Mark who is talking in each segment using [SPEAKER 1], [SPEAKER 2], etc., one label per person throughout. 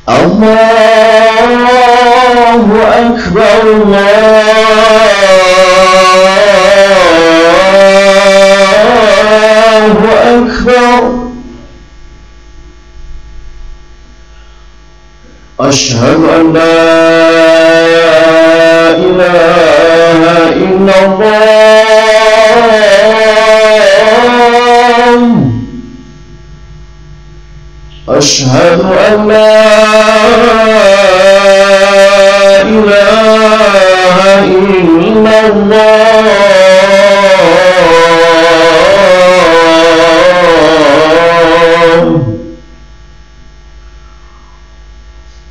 [SPEAKER 1] Allahu Akbar, Allahu Akbar. Asyhadu an la ilaha illallah. Asyhadu an la ilaha illallah.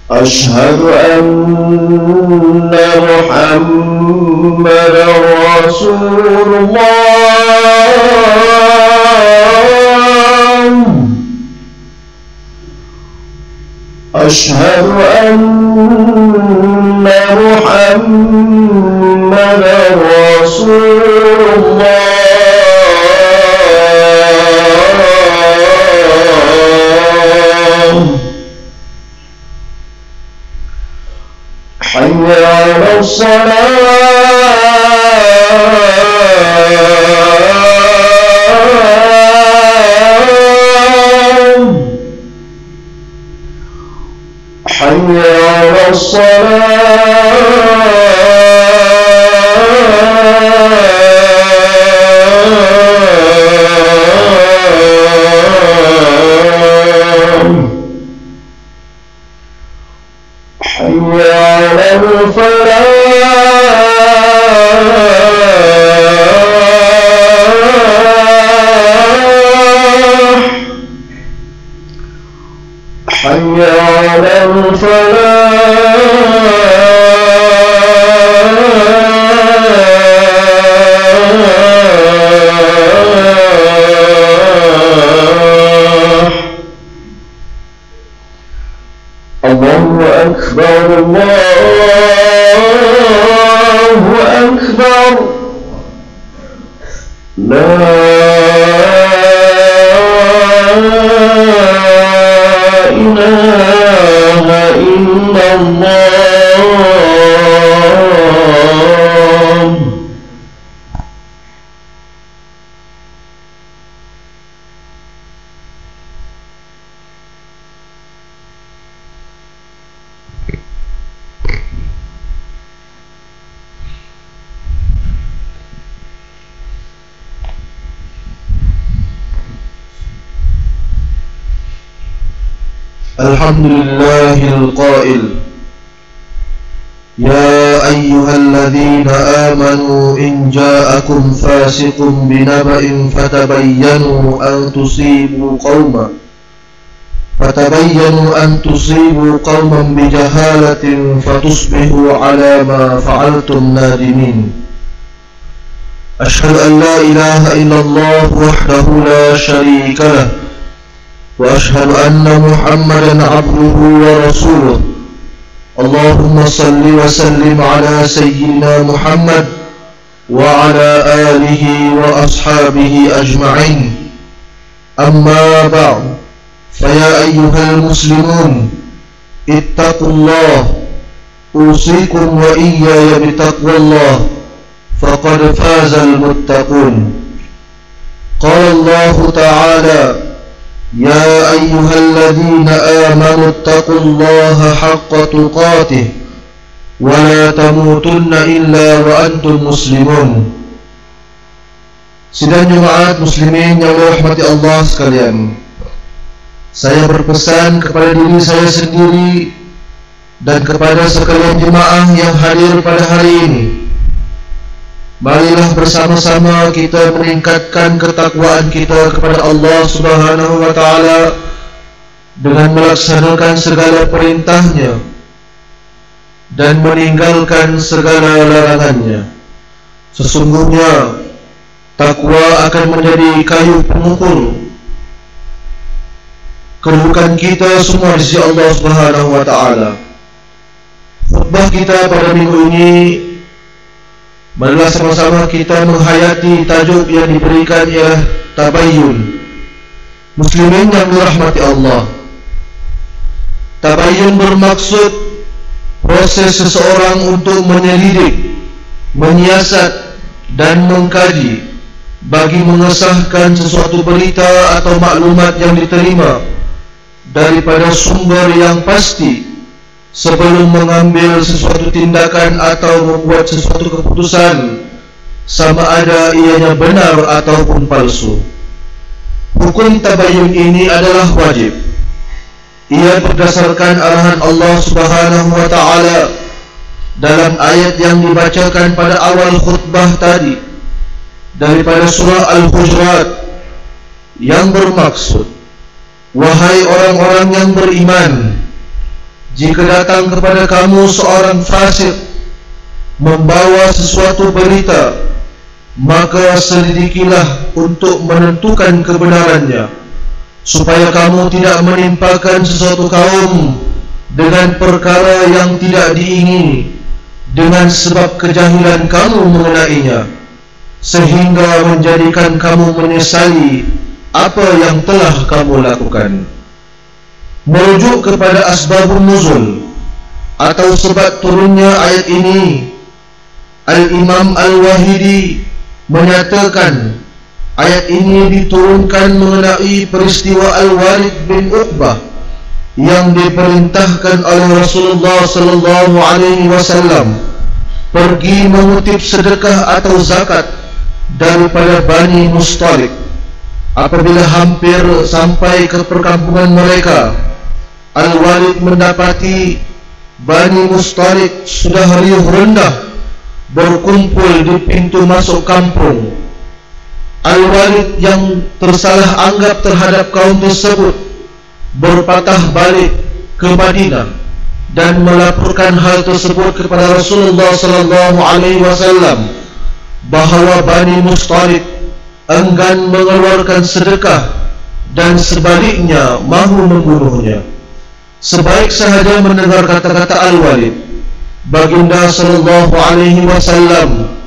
[SPEAKER 1] Asyhadu anna Muhammadar Rasulullah. Asyhadu anna Muhammadar Rasulullah. Hayya 'alas salat. Hayya 'alas salat. Hayya 'alal falah. Hayya 'alal falah. Allahu Akbar, Allahu Akbar. La ilaha illallah. Alhamdulillahil qail, ya ayyuhalladzina amanu in ja'akum fasiqun binaba'in fatabayyanu an tusibu qauman bijahalatin fatusbihu ala ma fa'altum nadimin. Ashhadu an la ilaha illallah wahdahu la syarika lah, wa ashhadu anna Muhammadan abduhu wa rasuluh. Allahumma salli wa sallim ala sayyidina Muhammad wa ala alihi wa ashabihi ajma'in. Amma ba'd, faya ayyuhal muslimun, ittaqullah, usikum wa iyaya bitaqwallah, faqad fazal muttaqun. Qala Allah ta'ala, ya ayyuhalladzina amanu ittaqullaha haqqa tuqatih wa la tamutunna illa wa antum muslimun. Sidang jemaat muslimin yang dirahmati Allah sekalian, saya berpesan kepada diri saya sendiri dan kepada sekalian jemaah yang hadir pada hari ini, marilah bersama-sama kita meningkatkan ketakwaan kita kepada Allah Subhanahu wa ta'ala dengan melaksanakan segala perintahnya dan meninggalkan segala larangannya. Sesungguhnya takwa akan menjadi kayu pengukur kedudukan kita semua di sisi Allah Subhanahu wa ta'ala. Khutbah kita pada minggu ini, marilah sama-sama kita menghayati tajuk yang diberikan ialah tabayyun. Muslimin yang dirahmati Allah, Tabayyun bermaksud proses seseorang untuk menyelidik, menyiasat dan mengkaji bagi mengesahkan sesuatu berita atau maklumat yang diterima daripada sumber yang pasti sebelum mengambil sesuatu tindakan atau membuat sesuatu keputusan, sama ada ianya benar ataupun palsu. Hukum tabayyun ini adalah wajib. Ia berdasarkan arahan Allah Subhanahu wa ta'ala dalam ayat yang dibacakan pada awal khutbah tadi daripada surah Al-Hujurat, yang bermaksud, wahai orang-orang yang beriman, jika datang kepada kamu seorang fasik membawa sesuatu berita, maka selidikilah untuk menentukan kebenarannya, supaya kamu tidak menimpakan sesuatu kaum dengan perkara yang tidak diingini dengan sebab kejahilan kamu mengenainya, sehingga menjadikan kamu menyesali apa yang telah kamu lakukan. Merujuk kepada asbabun nuzul atau sebab turunnya ayat ini, Al-Imam Al-Wahidi menyatakan ayat ini diturunkan mengenai peristiwa Al-Walid bin Uqbah yang diperintahkan oleh Rasulullah sallallahu alaihi wasallam pergi mengutip sedekah atau zakat daripada Bani Mustalik. Apabila hampir sampai ke perkampungan mereka, Al-Walid mendapati Bani Mustalik sudah riuh rendah berkumpul di pintu masuk kampung. Al-Walid yang tersalah anggap terhadap kaum tersebut berpatah balik ke Madinah dan melaporkan hal tersebut kepada Rasulullah sallallahu alaihi wasallam, bahawa Bani Mustalik enggan mengeluarkan sedekah dan sebaliknya mahu membunuhnya. Sebaik sahaja mendengar kata-kata Al-Walid, Baginda sallallahu alaihi wasallam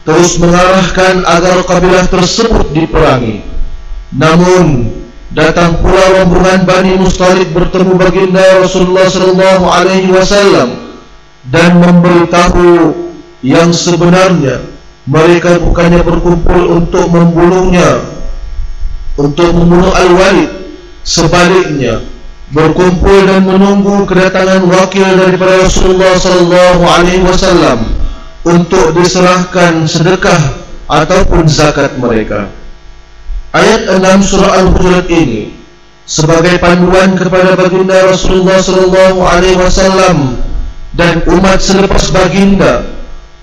[SPEAKER 1] terus mengarahkan agar kabilah tersebut diperangi. Namun datang pula rombongan Bani Mustalik bertemu Baginda Rasulullah sallallahu alaihi wasallam dan memberitahu yang sebenarnya mereka bukannya berkumpul untuk membunuhnya, untuk membunuh Al-Walid, sebaliknya berkumpul dan menunggu kedatangan wakil daripada Rasulullah sallallahu alaihi wasallam untuk diserahkan sedekah ataupun zakat mereka. Ayat 6 surah Al-Hujurat ini sebagai panduan kepada Baginda Rasulullah sallallahu alaihi wasallam dan umat selepas Baginda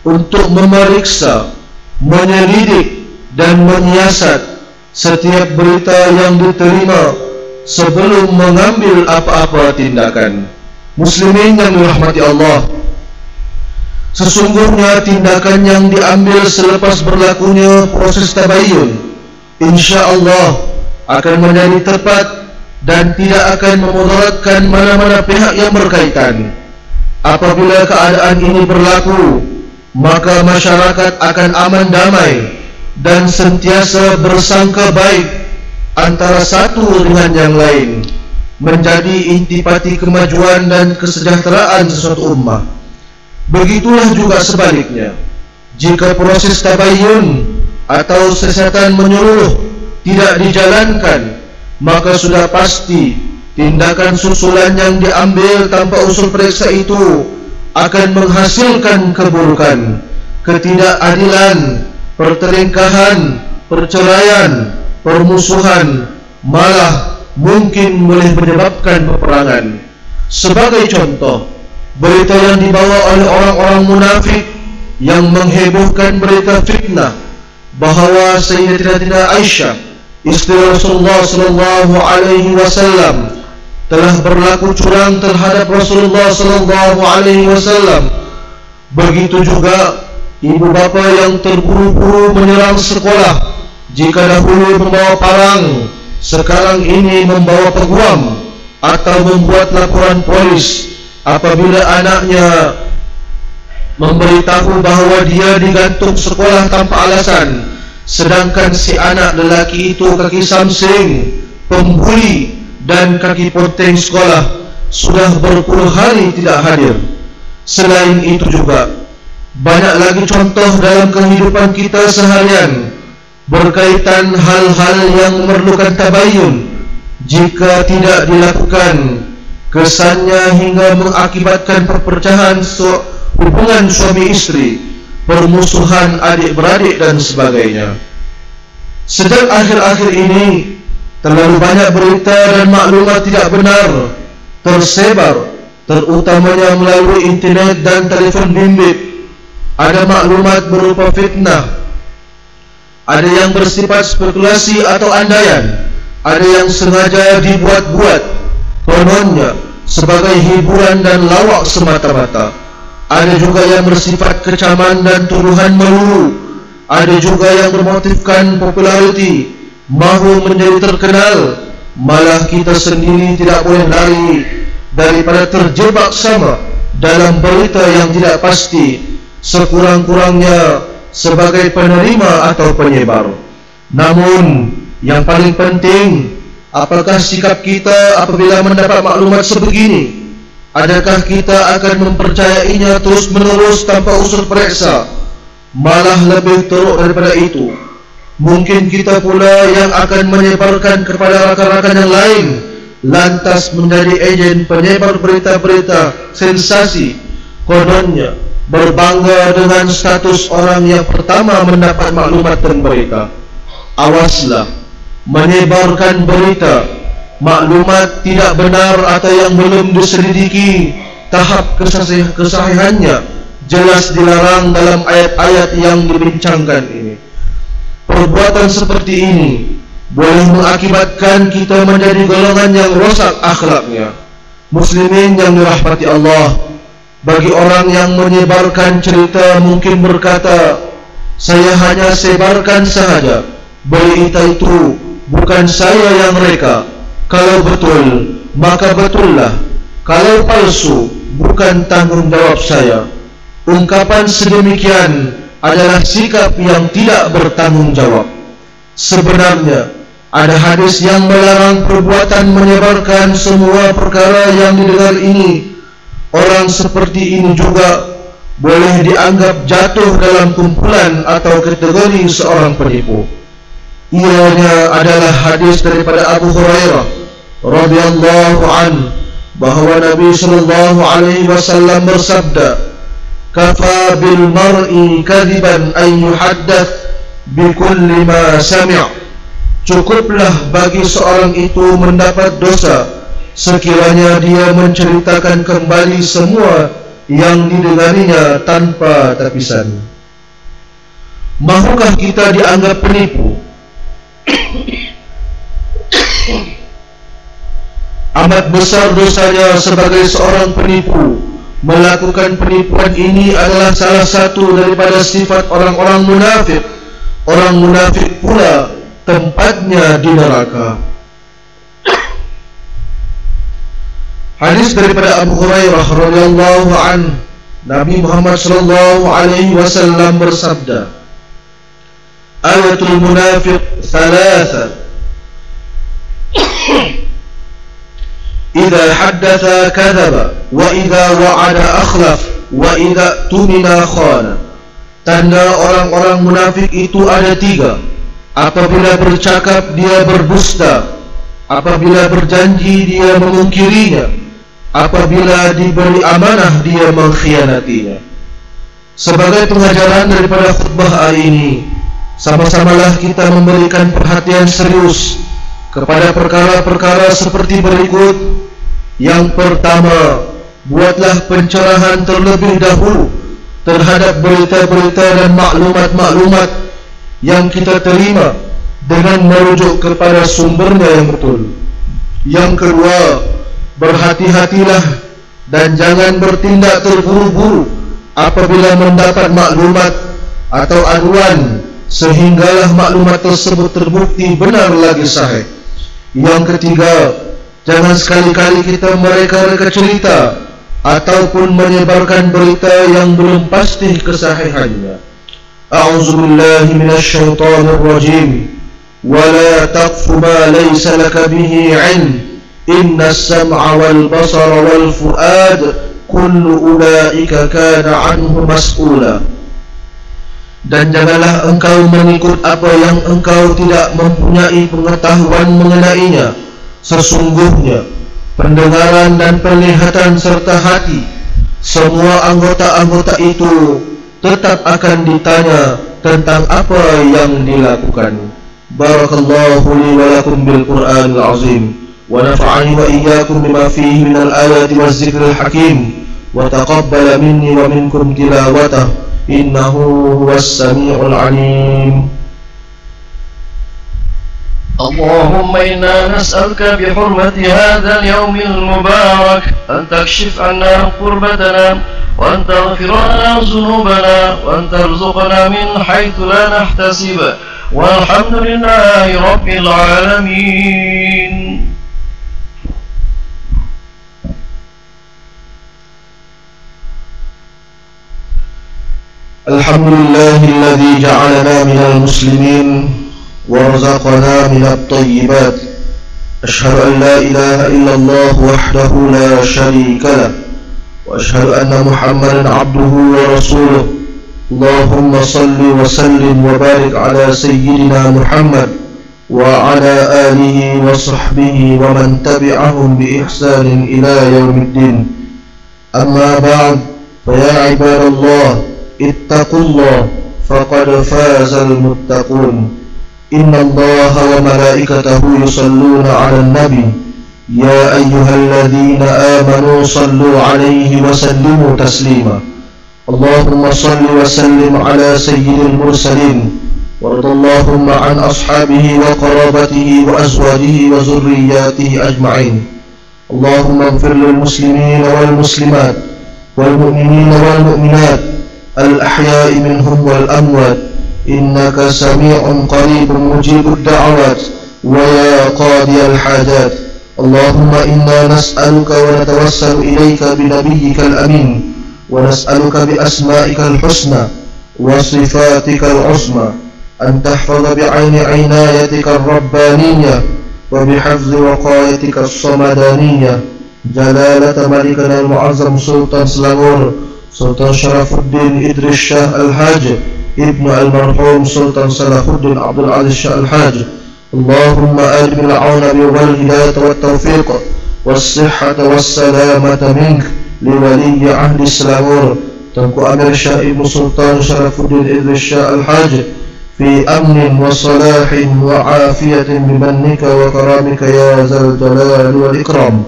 [SPEAKER 1] untuk memeriksa, menyelidik dan menyiasat setiap berita yang diterima sebelum mengambil apa-apa tindakan. Muslimin yang dirahmati Allah, sesungguhnya tindakan yang diambil selepas berlakunya proses tabayyun insya-Allah akan menjadi tepat dan tidak akan memudaratkan mana-mana pihak yang berkaitan. Apabila keadaan ini berlaku, maka masyarakat akan aman damai dan sentiasa bersangka baik antara satu dengan yang lain, menjadi intipati kemajuan dan kesejahteraan sesuatu ummah. Begitulah juga sebaliknya, jika proses tabayyun atau siasatan menyeluruh tidak dijalankan, maka sudah pasti tindakan susulan yang diambil tanpa usul periksa itu akan menghasilkan keburukan, ketidakadilan, pertelingkahan, perceraian, permusuhan, malah mungkin boleh menyebabkan peperangan. Sebagai contoh, berita yang dibawa oleh orang-orang munafik yang menghebohkan berita fitnah bahawa Sayyidatina Aisyah, istri Rasulullah sallallahu alaihi wasallam, telah berlaku curang terhadap Rasulullah sallallahu alaihi wasallam. Begitu juga ibu bapa yang terburu-buru menyerang sekolah, jika dahulu membawa parang, sekarang ini membawa peguam, atau membuat laporan polis apabila anaknya memberitahu bahawa dia digantung sekolah tanpa alasan, sedangkan si anak lelaki itu kaki samsing, pembuli dan kaki ponteng sekolah. sudah berpuluh hari tidak hadir. Selain itu juga, banyak lagi contoh dalam kehidupan kita seharian berkaitan hal-hal yang memerlukan tabayun. Jika tidak dilakukan, kesannya hingga mengakibatkan perpecahan hubungan suami istri, permusuhan adik-beradik dan sebagainya. Sejak akhir-akhir ini, terlalu banyak berita dan maklumat tidak benar tersebar, terutamanya melalui internet dan telefon bimbit. Ada maklumat berupa fitnah, ada yang bersifat spekulasi atau andaian, ada yang sengaja dibuat-buat, kononnya sebagai hiburan dan lawak semata-mata. Ada juga yang bersifat kecaman dan tuduhan melulu. Ada juga yang bermotifkan populariti, mahu menjadi terkenal. Malah kita sendiri tidak boleh lari daripada terjebak sama dalam berita yang tidak pasti, sekurang-kurangnya sebagai penerima atau penyebar. Namun yang paling penting, apakah sikap kita apabila mendapat maklumat sebegini? Adakah kita akan mempercayainya terus-menerus tanpa unsur periksa? Malah lebih teruk daripada itu, mungkin kita pula yang akan menyebarkan kepada rakan-rakan yang lain, lantas menjadi ejen penyebar berita-berita sensasi, kononnya berbangga dengan status orang yang pertama mendapat maklumat dan berita. Awaslah, menyebarkan berita, maklumat tidak benar atau yang belum diselidiki tahap kesahihannya, jelas dilarang dalam ayat-ayat yang dibincangkan ini. Perbuatan seperti ini boleh mengakibatkan kita menjadi golongan yang rosak akhlaknya. Muslimin yang dirahmati Allah, bagi orang yang menyebarkan cerita mungkin berkata, saya hanya sebarkan sahaja, berita itu bukan saya yang reka. Kalau betul, maka betullah. Kalau palsu, bukan tanggung jawab saya. Ungkapan sedemikian adalah sikap yang tidak bertanggung jawab. Sebenarnya ada hadis yang melarang perbuatan menyebarkan semua perkara yang didengar ini. Orang seperti ini juga boleh dianggap jatuh dalam kumpulan atau kategori seorang penipu. Ianya adalah hadis daripada Abu Hurairah radhiyallahu anhu, bahawa Nabi sallallahu alaihi wasallam bersabda, kafa bil mar'i kadiban an yuhaddath bi kulli ma sami'. Cukuplah bagi seorang itu mendapat dosa sekiranya dia menceritakan kembali semua yang didengarinya tanpa tapisan. Mahukah kita dianggap penipu? Amat besar dosanya sebagai seorang penipu. Melakukan penipuan ini adalah salah satu daripada sifat orang-orang munafik. Orang munafik pula tempatnya di neraka. Hadis daripada Abu Hurairah radhiyallahu anhu, Nabi Muhammad sallallahu alaihi wasallam bersabda, ayatul munafiq thalatha, idza haddatha kadzaba wa idza wa'ada akhlaf wa idza tumina khana. Tanda orang-orang munafik itu ada tiga. Apabila bercakap dia berdusta, apabila berjanji dia memungkirinya, apabila diberi amanah dia mengkhianatinya. Sebagai pengajaran daripada khutbah hari ini, sama-samalah kita memberikan perhatian serius kepada perkara-perkara seperti berikut. Yang pertama, buatlah pencerahan terlebih dahulu terhadap berita-berita dan maklumat-maklumat yang kita terima dengan merujuk kepada sumbernya yang betul. Yang kedua, berhati-hatilah dan jangan bertindak terburu-buru apabila mendapat maklumat atau aduan sehinggalah maklumat tersebut terbukti benar lagi sahih. Yang ketiga, jangan sekali-kali kita mereka-reka cerita ataupun menyebarkan berita yang belum pasti kesahihannya. A'udzubillahi minasyaitonir rajim. Wa la taqfu ma laysa laka bihi 'ilm. inna as-sam'a wal basara wal fu'ad kullu ulaika kana anhu mas'ula. Dan janganlah engkau mengikut apa yang engkau tidak mempunyai pengetahuan mengenainya. Sesungguhnya pendengaran dan penglihatan serta hati, semua anggota-anggota itu tetap akan ditanya tentang apa yang dilakukan. Barakallahu li wa lakum bil Qur'anil azim, wa nafa'ani wa iyyakum bima fihi minal ayati waz zikril hakim, wa taqabbala minni wa minkum tilawatahu innahu huwas sami'ul alim.
[SPEAKER 2] اللهم إنا نسألك بحرمة هذا اليوم المبارك أن تكشف عنا قربتنا وأن تغفر لنا ذنوبنا وأن ترزقنا من حيث لا نحتسب والحمد لله رب العالمين.
[SPEAKER 1] الحمد لله الذي جعلنا من المسلمين ورزقنا من الطيبات. أشهد أن لا إله إلا الله وحده لا شريك له، وأشهد أن محمدا عبده ورسوله. اللهم صل وسلم وبارك على سيدنا محمد وعلى آله وصحبه ومن تبعهم بإحسان إلى يوم الدين. أما بعد، فيا عباد الله اتقوا الله فقد فاز المتقون. إن الله وملائكته يصلون على النبي يا أيها الذين آمنوا صلوا عليه وسلموا تسليما. اللهم صل وسلم على سيد المرسلين، وارض اللهم عن أصحابه وقرابته وأزواجه وذرياته أجمعين. اللهم اغفر للمسلمين والمسلمات والمؤمنين والمؤمنات الأحياء منهم والأموات، إنك سميع قريب مجيب الدعوات ويا قاضي الحاجات. اللهم إنا نسألك ونتوسل إليك بنبيك الأمين، ونسألك بأسمائك الحسنى وصفاتك العظمى أن تحفظ بعين عنايتك الربانية وبحفظ وقايتك الصمدانية جلالة ملكنا المعظم سلطان سلانغور سلطان شرف الدين إدريس شاه الحاج ابن المرحوم سلطان صلاح الدين عبد العزيز شاه الحاج. اللهم أدم العون والهداية والتوفيق والصحة والسلامة منك لولي عهد السلامور تنكو أمير شاه ابن سلطان شرف الدين إدريس شاه الحاج في أمن وصلاح وعافية بمنك وكرامك يا ذا الجلال والإكرام.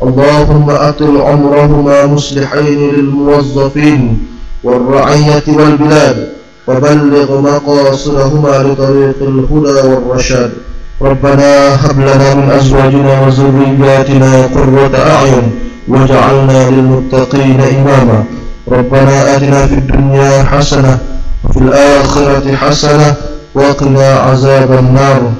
[SPEAKER 1] اللهم أطل عمرهما مصلحين للموظفين والرعية والبلاد، وبلغ مقاصدهما لطريق الهدى والرشاد. ربنا هب لنا من أزواجنا وذرياتنا قرة أعين واجعلنا للمتقين إماما. ربنا آتنا في الدنيا حسنة وفي الآخرة حسنة وقنا عذاب النار.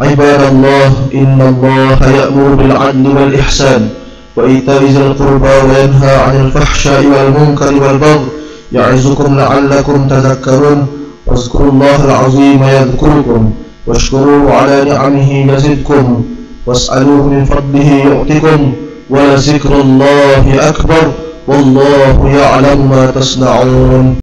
[SPEAKER 1] عباد الله، إن الله يأمر بالعدل والإحسان وإيتاء ذي القربى وينهى عن الفحشاء والمنكر والبغي يعظكم لعلكم تذكرون. واذكروا الله العظيم يذكركم واشكروه على نعمه يزدكم واسألوه من فضله يؤتكم ولذكر الله أكبر والله يعلم ما تصنعون.